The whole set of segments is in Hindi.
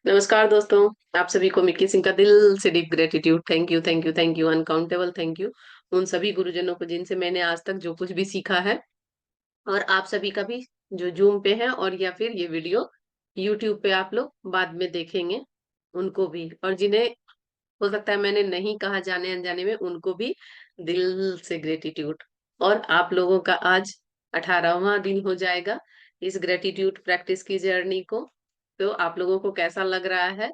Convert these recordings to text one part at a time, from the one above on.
नमस्कार दोस्तों। आप सभी को मिक्की सिंह का दिल से deep gratitude. Thank you, thank you, thank you, uncountable thank you उन सभी गुरुजनों को जिनसे मैंने आज तक जो कुछ भी सीखा है, और आप सभी का भी जो जूम पे है और या फिर ये वीडियो यूट्यूब पे आप लोग बाद में देखेंगे उनको भी, और जिन्हें हो सकता है मैंने नहीं कहा जाने अनजाने में, उनको भी दिल से ग्रेटिट्यूड। और आप लोगों का आज 18वां दिन हो जाएगा इस ग्रेटिट्यूड प्रैक्टिस की जर्नी को। तो आप लोगों को कैसा लग रहा है?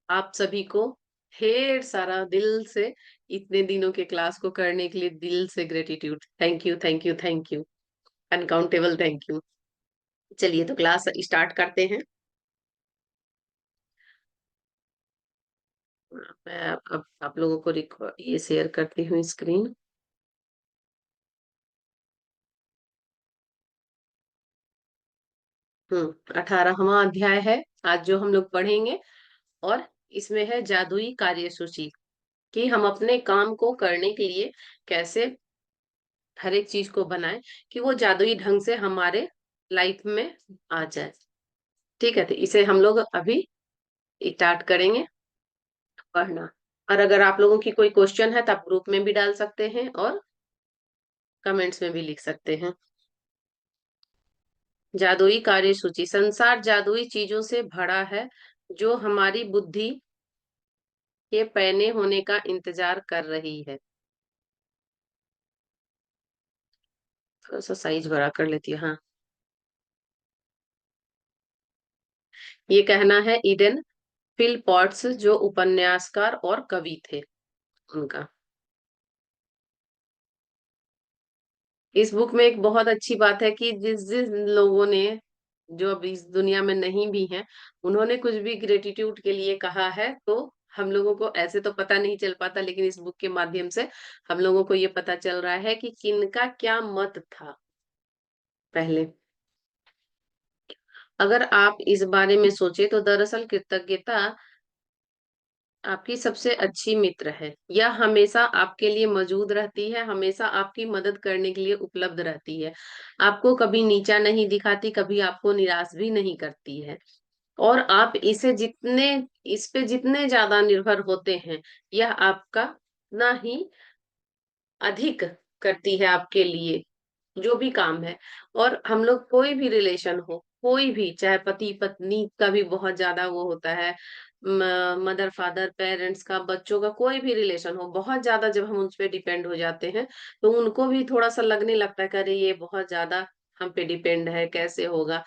आप सभी को ढेर सारा दिल से इतने दिनों के क्लास को करने के लिए दिल से gratitude. Thank you, thank you, thank you, uncountable thank you. चलिए तो क्लास स्टार्ट करते हैं। मैं अब आप लोगों को ये शेयर करती हूँ स्क्रीन। 18वां अध्याय है आज जो हम लोग पढ़ेंगे। और इसमें है जादुई कार्यसूची, कि हम अपने काम को करने के लिए कैसे हर एक चीज को बनाएं कि वो जादुई ढंग से हमारे लाइफ में आ जाए। ठीक है, तो इसे हम लोग अभी स्टार्ट करेंगे पढ़ना। और अगर आप लोगों की कोई क्वेश्चन है तो आप ग्रुप में भी डाल सकते हैं और कमेंट्स में भी लिख सकते हैं। जादुई कार्यसूची। संसार जादुई चीजों से भरा है जो हमारी बुद्धि के पैने होने का इंतजार कर रही है। थोड़ा सा साइज बड़ा कर लेती है। हाँ, ये कहना है ईडन फिल पॉट्स, जो उपन्यासकार और कवि थे उनका। इस बुक में एक बहुत अच्छी बात है कि जिस जिस लोगों ने, जो अब इस दुनिया में नहीं भी हैं, उन्होंने कुछ भी ग्रेटिट्यूड के लिए कहा है, तो हम लोगों को ऐसे तो पता नहीं चल पाता, लेकिन इस बुक के माध्यम से हम लोगों को ये पता चल रहा है कि किनका क्या मत था पहले। अगर आप इस बारे में सोचे तो दरअसल कृतज्ञता आपकी सबसे अच्छी मित्र है। यह हमेशा आपके लिए मौजूद रहती है, हमेशा आपकी मदद करने के लिए उपलब्ध रहती है, आपको कभी नीचा नहीं दिखाती, कभी आपको निराश भी नहीं करती है। और आप इस पे जितने ज्यादा निर्भर होते हैं, यह आपका ना ही अधिक करती है आपके लिए जो भी काम है। और हम लोग कोई भी रिलेशन हो, कोई भी, चाहे पति पत्नी का भी बहुत ज्यादा वो होता है, मदर फादर पेरेंट्स का, बच्चों का, कोई भी रिलेशन हो, बहुत ज्यादा जब हम उस पे डिपेंड हो जाते हैं तो उनको भी थोड़ा सा लगने लगता है कि अरे ये बहुत ज्यादा हम पे डिपेंड है, कैसे होगा।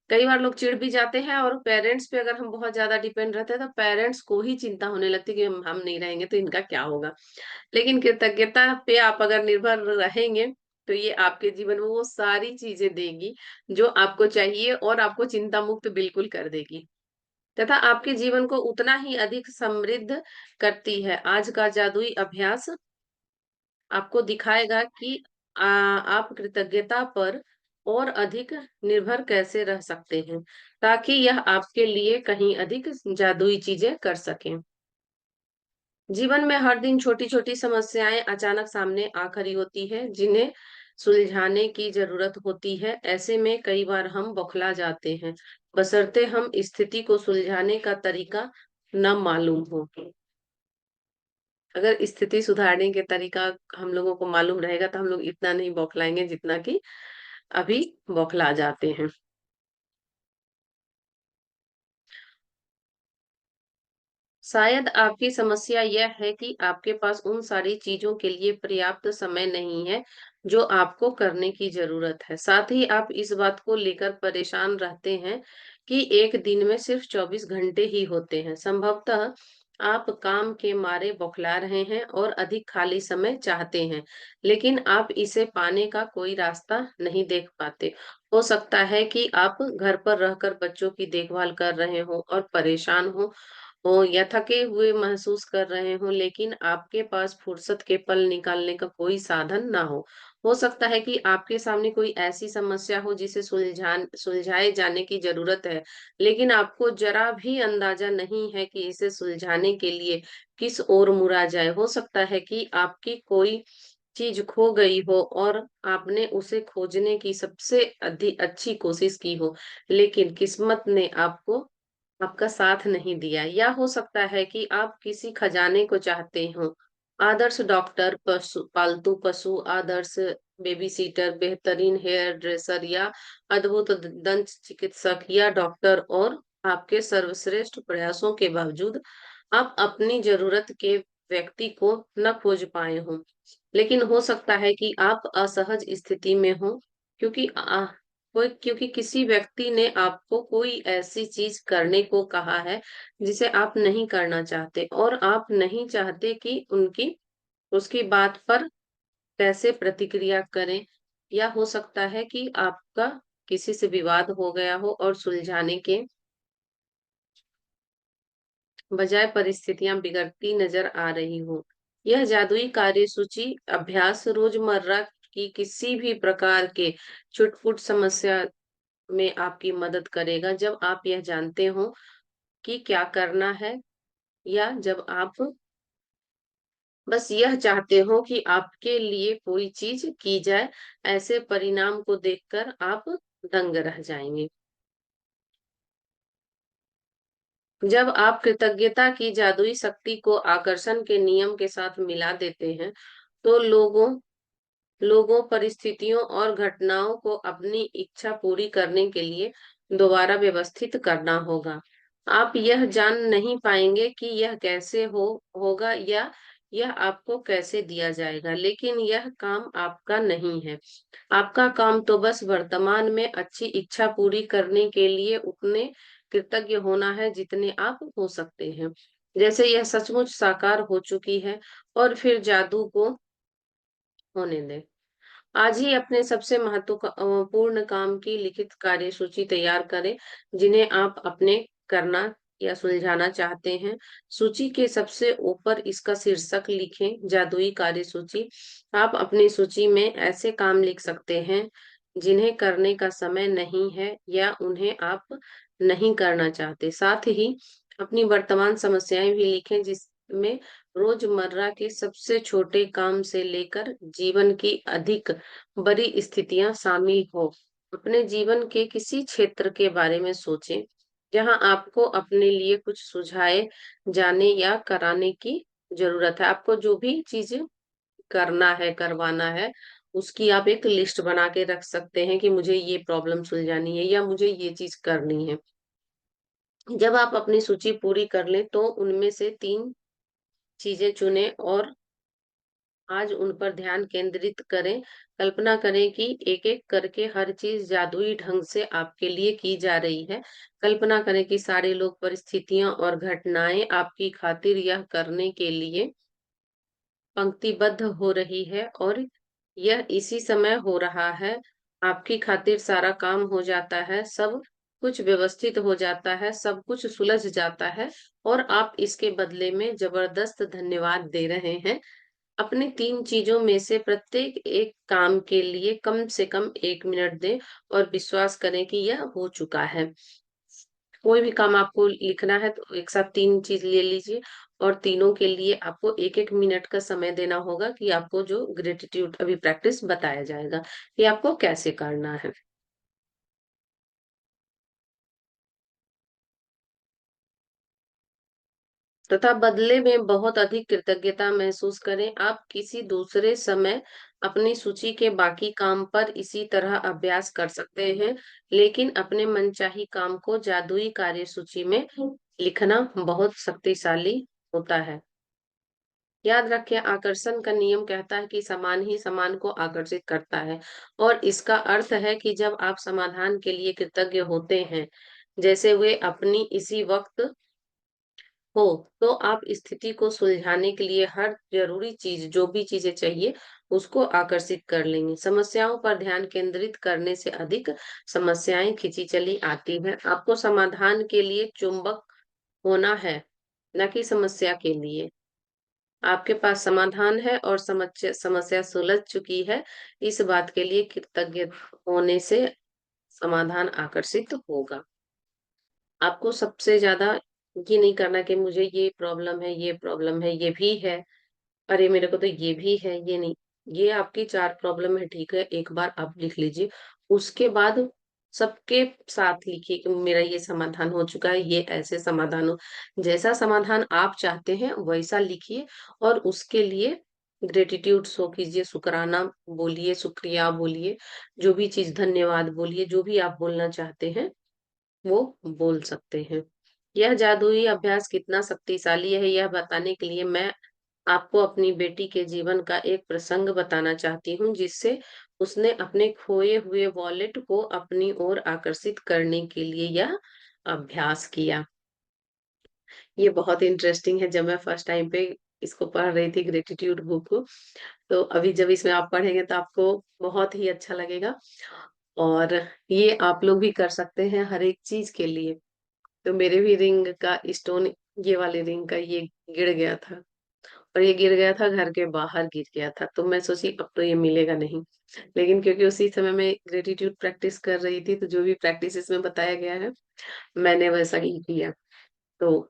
कई बार लोग चिढ़ भी जाते हैं, और पेरेंट्स पे अगर हम बहुत ज्यादा डिपेंड रहते हैं तो पेरेंट्स को ही चिंता होने लगती है कि हम नहीं रहेंगे तो इनका क्या होगा। लेकिन कृतज्ञता पे आप अगर निर्भर रहेंगे तो ये आपके जीवन में वो सारी चीजें देगी जो आपको चाहिए, और आपको चिंता मुक्त बिल्कुल कर देगी, तथा आपके जीवन को उतना ही अधिक समृद्ध करती है। आज का जादुई अभ्यास आपको दिखाएगा कि आप कृतज्ञता पर और अधिक निर्भर कैसे रह सकते हैं, ताकि यह आपके लिए कहीं अधिक जादुई चीजें कर सकें। जीवन में हर दिन छोटी छोटी समस्याएं अचानक सामने आ खड़ी होती है, जिन्हें सुलझाने की जरूरत होती है। ऐसे में कई बार हम बौखला जाते हैं, बशर्ते हम स्थिति को सुलझाने का तरीका न मालूम हो। अगर स्थिति सुधारने के तरीका हम लोगों को मालूम रहेगा तो हम लोग इतना नहीं बौखलाएंगे जितना कि अभी बौखला जाते हैं। शायद आपकी समस्या यह है कि आपके पास उन सारी चीजों के लिए पर्याप्त समय नहीं है जो आपको करने की जरूरत है। साथ ही आप इस बात को लेकर परेशान रहते हैं कि एक दिन में सिर्फ 24 घंटे ही होते हैं। संभवतः आप काम के मारे बौखला रहे हैं और अधिक खाली समय चाहते हैं, लेकिन आप इसे पाने का कोई रास्ता नहीं देख पाते। हो सकता है कि आप घर पर रहकर बच्चों की देखभाल कर रहे हो और परेशान हो या थके हुए महसूस कर रहे हो, लेकिन आपके पास फुर्सत के पल निकालने का कोई साधन ना हो। हो सकता है कि आपके सामने कोई ऐसी समस्या हो जिसे सुलझाए जाने की जरूरत है, लेकिन आपको जरा भी अंदाजा नहीं है कि इसे सुलझाने के लिए किस ओर मुड़ा जाए। हो सकता है कि आपकी कोई चीज खो गई हो और आपने उसे खोजने की सबसे अच्छी कोशिश की हो, लेकिन किस्मत ने आपको आपका साथ नहीं दिया, या हो सकता है कि आप किसी खजाने को चाहते हो। आदर्श डॉक्टर, पालतू पशु, आदर्श बेबी सीटर, बेहतरीन हेयर ड्रेसर या अद्भुत दंत चिकित्सक या डॉक्टर, और आपके सर्वश्रेष्ठ प्रयासों के बावजूद आप अपनी जरूरत के व्यक्ति को न खोज पाए हों। लेकिन हो सकता है कि आप असहज स्थिति में हो, क्योंकि क्योंकि किसी व्यक्ति ने आपको कोई ऐसी चीज करने को कहा है जिसे आप नहीं करना चाहते, और आप नहीं चाहते कि उसकी बात पर कैसे प्रतिक्रिया करें। या हो सकता है कि आपका किसी से विवाद हो गया हो और सुलझाने के बजाय परिस्थितियां बिगड़ती नजर आ रही हो। यह जादुई कार्यसूची अभ्यास रोजमर्रा की किसी भी प्रकार के छुटपुट समस्या में आपकी मदद करेगा, जब आप यह जानते हो कि क्या करना है, या जब आप बस यह चाहते हो कि आपके लिए कोई चीज की जाए। ऐसे परिणाम को देखकर आप दंग रह जाएंगे। जब आप कृतज्ञता की जादुई शक्ति को आकर्षण के नियम के साथ मिला देते हैं, तो लोगों, परिस्थितियों और घटनाओं को अपनी इच्छा पूरी करने के लिए दोबारा व्यवस्थित करना होगा। आप यह जान नहीं पाएंगे कि यह कैसे होगा, या यह आपको कैसे दिया जाएगा, लेकिन यह काम आपका नहीं है। आपका काम तो बस वर्तमान में अच्छी इच्छा पूरी करने के लिए उतने कृतज्ञ होना है जितने आप हो सकते हैं। जैसे यह सचमुच साकार हो चुकी है, और फिर जादू को होने दें। आज ही अपने सबसे पूर्ण काम की लिखित कार्यसूची तैयार करें, जिन्हें आप अपने करना या सुलझाना चाहते हैं। सूची के सबसे ऊपर इसका शीर्षक लिखें, जादुई कार्यसूची। आप अपनी सूची में ऐसे काम लिख सकते हैं जिन्हें करने का समय नहीं है, या उन्हें आप नहीं करना चाहते। साथ ही अपनी वर्तमान समस्याएं भी लिखें, जिसमें रोजमर्रा के सबसे छोटे काम से लेकर जीवन की अधिक बड़ी स्थितियां शामिल हो। अपने जीवन के किसी क्षेत्र के बारे में सोचें जहां आपको अपने लिए कुछ सुझाए जाने या कराने की जरूरत है। आपको जो भी चीजें करना है, करवाना है, उसकी आप एक लिस्ट बना के रख सकते हैं कि मुझे ये प्रॉब्लम सुलझानी है या मुझे ये चीज करनी है। जब आप अपनी सूची पूरी कर लें, तो उनमें से 3 चीजें चुनें और आज उन पर ध्यान केंद्रित करें। कल्पना करें कि एक-एक करके हर चीज जादुई ढंग से आपके लिए की जा रही है। कल्पना करें कि सारे लोग, परिस्थितियां और घटनाएं आपकी खातिर यह करने के लिए पंक्तिबद्ध हो रही है, और यह इसी समय हो रहा है। आपकी खातिर सारा काम हो जाता है, सब कुछ व्यवस्थित हो जाता है, सब कुछ सुलझ जाता है, और आप इसके बदले में जबरदस्त धन्यवाद दे रहे हैं। अपनी 3 चीजों में से प्रत्येक एक काम के लिए कम से कम 1 मिनट दें, और विश्वास करें कि यह हो चुका है। कोई भी काम आपको लिखना है तो एक साथ 3 चीज़ ले लीजिए, और तीनों के लिए आपको 1-1 मिनट का समय देना होगा कि आपको जो ग्रेटिट्यूड अभी प्रैक्टिस बताया जाएगा, कि आपको कैसे करना है। तथा बदले में बहुत अधिक कृतज्ञता महसूस करें। आप किसी दूसरे समय अपनी सूची के बाकी काम पर इसी तरह अभ्यास कर सकते हैं, लेकिन अपने मनचाही काम को जादुई कार्यसूची में लिखना बहुत शक्तिशाली होता है। याद रखें, आकर्षण का नियम कहता है कि समान ही समान को आकर्षित करता है, और इसका अर्थ है कि जब आप समाधान के लिए कृतज्ञ होते हैं, जैसे वे अपनी इसी वक्त हो, तो आप स्थिति को सुलझाने के लिए हर जरूरी चीज, जो भी चीजें चाहिए, उसको आकर्षित कर लेंगे। समस्याओं पर ध्यान केंद्रित करने से अधिक समस्याएं खींची चली आती हैं। आपको समाधान के लिए चुंबक होना है, न कि समस्या के लिए। आपके पास समाधान है और समस्या समस्या सुलझ चुकी है। इस बात के लिए कृतज्ञ होने से समाधान आकर्षित होगा। आपको सबसे ज़्यादा ये नहीं करना कि मुझे ये प्रॉब्लम है, ये प्रॉब्लम है, ये भी है, अरे मेरे को तो ये भी है, ये नहीं। ये आपकी 4 प्रॉब्लम है, ठीक है, एक बार आप लिख लीजिए। उसके बाद सबके साथ लिखिए कि मेरा ये समाधान हो चुका है, ये ऐसे समाधान हो। जैसा समाधान आप चाहते हैं वैसा लिखिए और उसके लिए ग्रेटिट्यूड शो कीजिए, शुक्राना बोलिए, शुक्रिया बोलिए, जो भी चीज़ धन्यवाद बोलिए, जो भी आप बोलना चाहते हैं वो बोल सकते हैं। यह जादुई अभ्यास कितना शक्तिशाली है यह बताने के लिए मैं आपको अपनी बेटी के जीवन का एक प्रसंग बताना चाहती हूँ जिससे उसने अपने खोए हुए वॉलेट को अपनी ओर आकर्षित करने के लिए यह अभ्यास किया। ये बहुत इंटरेस्टिंग है। जब मैं फर्स्ट टाइम पे इसको पढ़ रही थी ग्रेटिट्यूड बुक को, तो अभी जब इसमें आप पढ़ेंगे तो आपको बहुत ही अच्छा लगेगा। और ये आप लोग भी कर सकते हैं हर एक चीज के लिए। तो मेरे भी रिंग का स्टोन, ये वाले रिंग का ये गिर गया था, और ये गिर गया था घर के बाहर गिर गया था, तो मैं सोची अब तो ये मिलेगा नहीं। लेकिन क्योंकि उसी समय मैं ग्रेटिट्यूड प्रैक्टिस कर रही थी, तो जो भी प्रैक्टिस इसमें बताया गया है मैंने वैसा ही किया। तो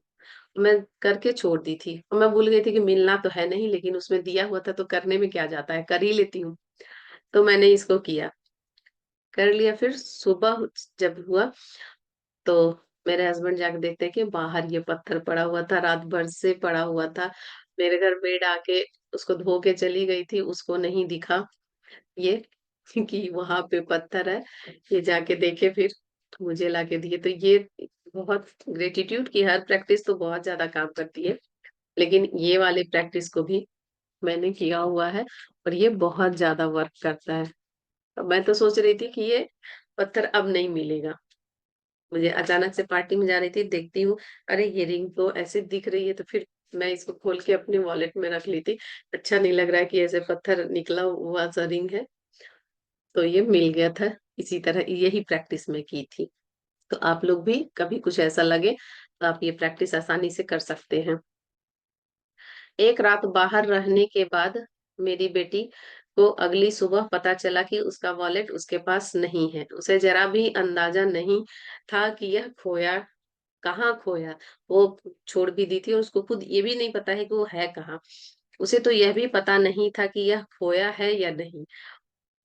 मैं करके छोड़ दी थी और मैं भूल गई थी कि मिलना तो है नहीं, लेकिन उसमें दिया हुआ था तो करने में क्या जाता है, कर ही लेती हूँ। तो मैंने इसको किया, कर लिया। फिर सुबह जब हुआ तो मेरे हस्बैंड जाके देखते हैं कि बाहर ये पत्थर पड़ा हुआ था, रात भर से पड़ा हुआ था। मेरे घर मेड आके उसको धो के चली गई थी, उसको नहीं दिखा ये कि वहां पे पत्थर है। ये जाके देखे फिर मुझे लाके दिए। तो ये बहुत, ग्रेटिट्यूड की हर प्रैक्टिस तो बहुत ज्यादा काम करती है, लेकिन ये वाले प्रैक्टिस को भी मैंने किया हुआ है और ये बहुत ज्यादा वर्क करता है। तो मैं तो सोच रही थी कि ये पत्थर अब नहीं मिलेगा। मुझे अचानक से पार्टी में जा रही थी, देखती हूँ अरे ये रिंग तो ऐसे दिख रही है, तो फिर मैं इसको खोल के अपने वॉलेट में रख ली थी। अच्छा नहीं लग रहा है कि ऐसे पत्थर निकला हुआ सा रिंग है, तो ये मिल गया था। इसी तरह यही प्रैक्टिस में की थी। तो आप लोग भी कभी कुछ ऐसा लगे तो आप ये प्रैक्टिस आसानी से कर सकते हैं। एक रात बाहर रहने के बाद मेरी बेटी को अगली सुबह पता चला कि उसका वॉलेट उसके पास नहीं है। उसे जरा भी अंदाजा नहीं था कि यह खोया, कहाँ खोया। वो छोड़ भी दी थी और उसको खुद ये भी नहीं पता है कि वो है कहाँ। उसे तो यह भी पता नहीं था कि यह खोया है या नहीं।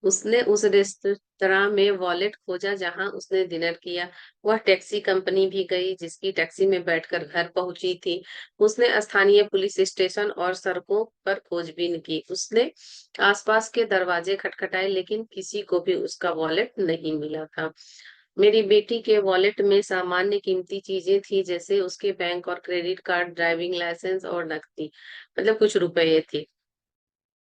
उसने उस रेस्तरां में वॉलेट खोजा जहां उसने डिनर किया। वह टैक्सी कंपनी भी गई जिसकी टैक्सी में बैठकर घर पहुंची थी। उसने स्थानीय पुलिस स्टेशन और सड़कों पर खोजबीन की। उसने आसपास के दरवाजे खटखटाए लेकिन किसी को भी उसका वॉलेट नहीं मिला था। मेरी बेटी के वॉलेट में सामान्य कीमती चीजें थी, जैसे उसके बैंक और क्रेडिट कार्ड, ड्राइविंग लाइसेंस और नकदी, मतलब कुछ रुपए थे।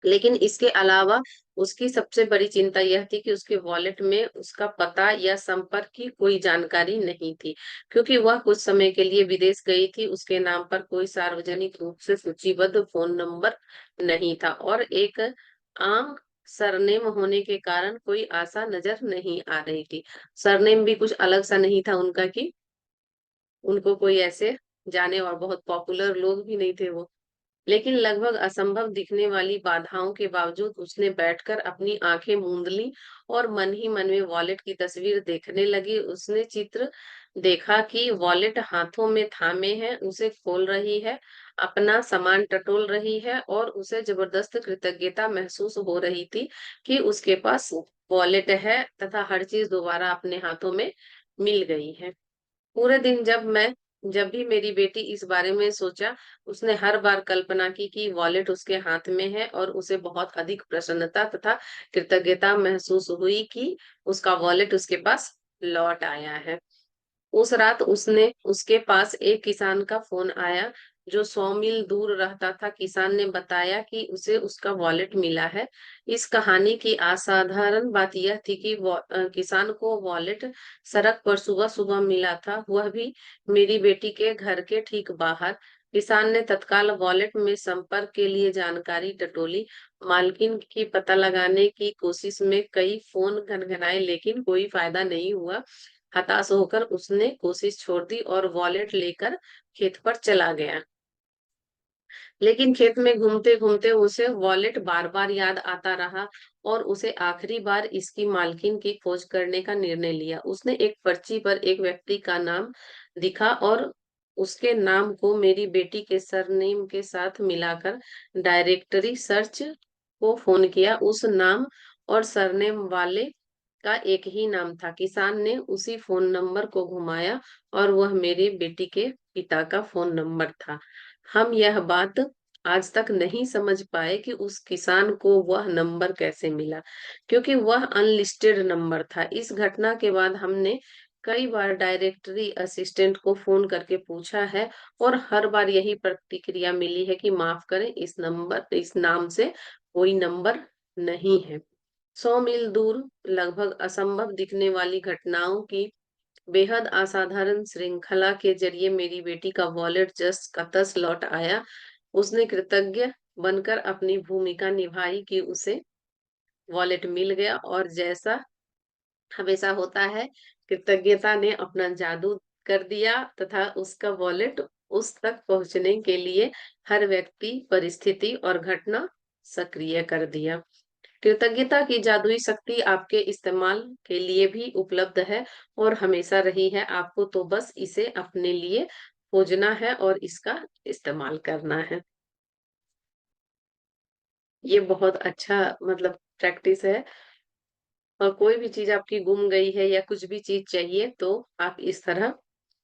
लेकिन इसके अलावा उसकी सबसे बड़ी चिंता यह थी कि उसके वॉलेट में उसका पता या संपर्क की कोई जानकारी नहीं थी, क्योंकि वह कुछ समय के लिए विदेश गई थी। उसके नाम पर कोई सार्वजनिक रूप से सूचीबद्ध फोन नंबर नहीं था और एक आम सरनेम होने के कारण कोई आशा नजर नहीं आ रही थी। सरनेम भी कुछ अलग सा नहीं था उनका कि उनको कोई ऐसे जाने, और बहुत पॉपुलर लोग भी नहीं थे वो। लेकिन लगभग असंभव दिखने वाली बाधाओं के बावजूद उसने बैठकर अपनी आंखें मूंद ली और मन ही मन में वॉलेट की तस्वीर देखने लगी। उसने चित्र देखा कि वॉलेट हाथों में थामे है, उसे खोल रही है, अपना सामान टटोल रही है और उसे जबरदस्त कृतज्ञता महसूस हो रही थी कि उसके पास वॉलेट है तथा हर चीज दोबारा अपने हाथों में मिल गई है। पूरे दिन जब भी मेरी बेटी इस बारे में सोचा, उसने हर बार कल्पना की कि वॉलेट उसके हाथ में है और उसे बहुत अधिक प्रसन्नता तथा कृतज्ञता महसूस हुई कि उसका वॉलेट उसके पास लौट आया है। उस रात उसने उसके पास एक किसान का फोन आया जो 100 मील दूर रहता था। किसान ने बताया कि उसे उसका वॉलेट मिला है। इस कहानी की असाधारण बात यह थी कि किसान को वॉलेट सड़क पर सुबह सुबह मिला था, वह भी मेरी बेटी के घर के ठीक बाहर। किसान ने तत्काल वॉलेट में संपर्क के लिए जानकारी टटोली, मालकिन की पता लगाने की कोशिश में कई फोन घनघनाए लेकिन कोई फायदा नहीं हुआ। हताश होकर उसने कोशिश छोड़ दी और वॉलेट लेकर खेत पर चला गया। लेकिन खेत में घूमते घूमते उसे वॉलेट बार बार याद आता रहा और उसे आखिरी बार इसकी मालकिन की खोज करने का निर्णय लिया। उसने एक पर्ची पर एक व्यक्ति का नाम लिखा और उसके नाम को मेरी बेटी के सरनेम के साथ मिलाकर डायरेक्टरी सर्च को फोन किया। उस नाम और सरनेम वाले का एक ही नाम था। किसान ने उसी फोन नंबर को घुमाया और वह मेरे बेटी के पिता का फोन नंबर था। हम यह बात आज तक नहीं समझ पाए कि उस किसान को वह नंबर कैसे मिला, क्योंकि वह अनलिस्टेड नंबर था। इस घटना के बाद हमने कई बार डायरेक्टरी असिस्टेंट को फोन करके पूछा है और हर बार यही प्रतिक्रिया मिली है कि माफ करें, इस नाम से कोई नंबर नहीं है। 100 मील दूर लगभग असंभव दिखने वाली घटनाओं की बेहद असाधारण श्रृंखला के जरिए मेरी बेटी का वॉलेट जस्ट कतस लौट आया। उसने कृतज्ञ बनकर अपनी भूमिका निभाई कि उसे वॉलेट मिल गया, और जैसा हमेशा होता है, कृतज्ञता ने अपना जादू कर दिया तथा उसका वॉलेट उस तक पहुंचने के लिए हर व्यक्ति, परिस्थिति और घटना सक्रिय कर दिया। कृतज्ञता की जादुई शक्ति आपके इस्तेमाल के लिए भी उपलब्ध है और हमेशा रही है। आपको तो बस इसे अपने लिए खोजना है और इसका इस्तेमाल करना है। ये बहुत अच्छा मतलब प्रैक्टिस है। और कोई भी चीज आपकी गुम गई है या कुछ भी चीज चाहिए तो आप इस तरह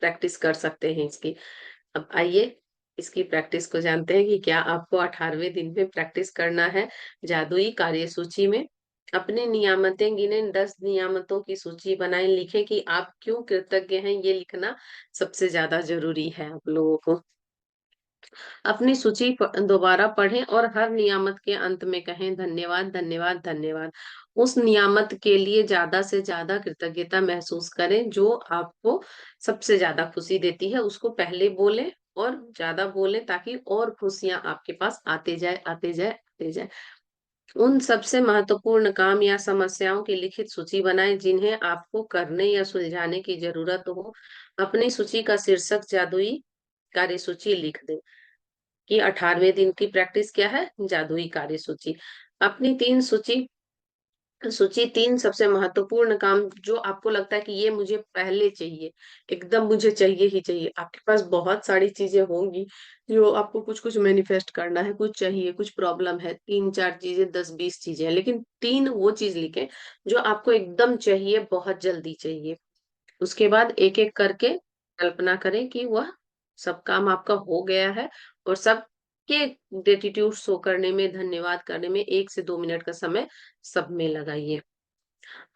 प्रैक्टिस कर सकते हैं इसकी। अब आइए इसकी प्रैक्टिस को जानते हैं कि क्या आपको 18वें दिन में प्रैक्टिस करना है। जादुई कार्यसूची में अपने नियामतें गिने, 10 नियामतों की सूची बनाएं, लिखें कि आप क्यों कृतज्ञ हैं। ये लिखना सबसे ज्यादा जरूरी है आप लोगों को। अपनी सूची दोबारा पढ़ें और हर नियामत के अंत में कहें धन्यवाद, धन्यवाद, धन्यवाद। उस नियामत के लिए ज्यादा से ज्यादा कृतज्ञता महसूस करें जो आपको सबसे ज्यादा खुशी देती है, उसको पहले बोलें और ज्यादा बोलें ताकि और खुशियां आपके पास आते जाए, आते जाए, आते जाए। उन सबसे महत्वपूर्ण काम या समस्याओं की लिखित सूची बनाएं जिन्हें आपको करने या सुलझाने की जरूरत हो। अपनी सूची का शीर्षक जादुई कार्यसूची लिख दें कि 18वें दिन की प्रैक्टिस क्या है, जादुई कार्य सूची। अपनी तीन सूची सूची तीन सबसे महत्वपूर्ण काम जो आपको लगता है कि ये मुझे पहले चाहिए, एकदम मुझे चाहिए ही चाहिए। आपके पास बहुत सारी चीजें होंगी जो आपको कुछ कुछ मैनिफेस्ट करना है, कुछ चाहिए, कुछ प्रॉब्लम है, 3-4 चीजें, 10-20 चीजें हैं, लेकिन तीन वो चीज लिखें जो आपको एकदम चाहिए, बहुत जल्दी चाहिए। उसके बाद एक एक करके कल्पना करें कि वह सब काम आपका हो गया है और सबके ग्रेटिट्यूड शो करने में, धन्यवाद करने में 1 से 2 मिनट का समय सब में लगाइए।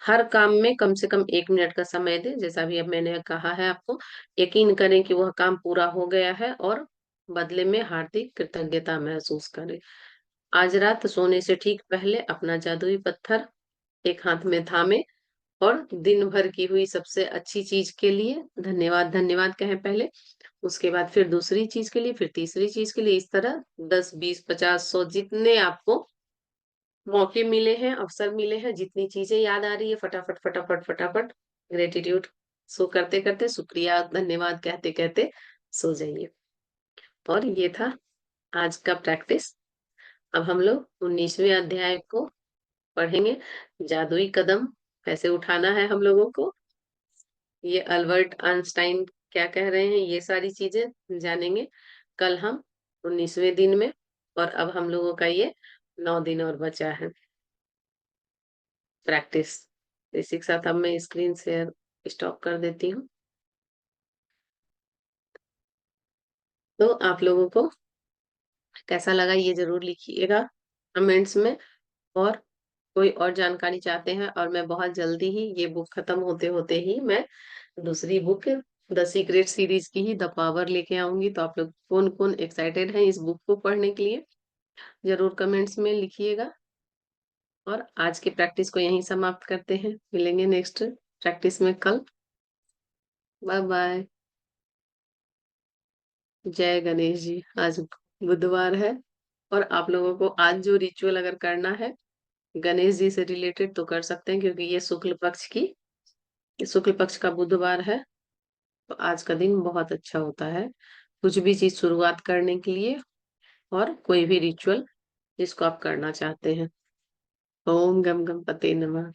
हर काम में कम से कम 1 मिनट का समय दें, जैसा भी अब मैंने कहा है आपको। यकीन करें कि वह काम पूरा हो गया है और बदले में हार्दिक कृतज्ञता महसूस करें। आज रात सोने से ठीक पहले अपना जादुई पत्थर एक हाथ में थामे और दिन भर की हुई सबसे अच्छी चीज के लिए धन्यवाद, धन्यवाद कहें पहले। उसके बाद फिर दूसरी चीज के लिए, फिर तीसरी चीज के लिए, इस तरह 10, 20, 50, 100 जितने आपको मौके मिले हैं, अवसर मिले हैं, जितनी चीजें याद आ रही है, फटाफट फटाफट फटाफट ग्रेटिट्यूड सो करते करते, शुक्रिया धन्यवाद कहते कहते सो जाइए। और ये था आज का प्रैक्टिस। अब हम लोग 19वें अध्याय को पढ़ेंगे। जादुई कदम कैसे उठाना है हम लोगों को, ये अल्बर्ट आइंस्टाइन क्या कह रहे हैं, ये सारी चीजें जानेंगे कल हम 19वें दिन में। और अब हम लोगों का ये 9 दिन और बचा है प्रैक्टिस। इसी के साथ अब मैं स्क्रीन शेयर स्टॉप कर देती हूँ। तो आप लोगों को कैसा लगा ये जरूर लिखिएगा कमेंट्स में। और कोई और जानकारी चाहते हैं, और मैं बहुत जल्दी ही ये बुक खत्म होते होते ही मैं दूसरी बुक द सीक्रेट सीरीज की ही द पावर लेके आऊंगी। तो आप लोग कौन कौन एक्साइटेड हैं इस बुक को पढ़ने के लिए जरूर कमेंट्स में लिखिएगा। और आज की प्रैक्टिस को यहीं समाप्त करते हैं, मिलेंगे नेक्स्ट प्रैक्टिस में कल। Bye bye. जय गणेश जी। आज बुधवार है और आप लोगों को आज जो रिचुअल अगर करना है गणेश जी से रिलेटेड तो कर सकते हैं, क्योंकि ये शुक्ल पक्ष का बुधवार है। तो आज का दिन बहुत अच्छा होता है कुछ भी चीज शुरुआत करने के लिए, और कोई भी रिचुअल जिसको आप करना चाहते हैं। ओम गम गम पते नमः।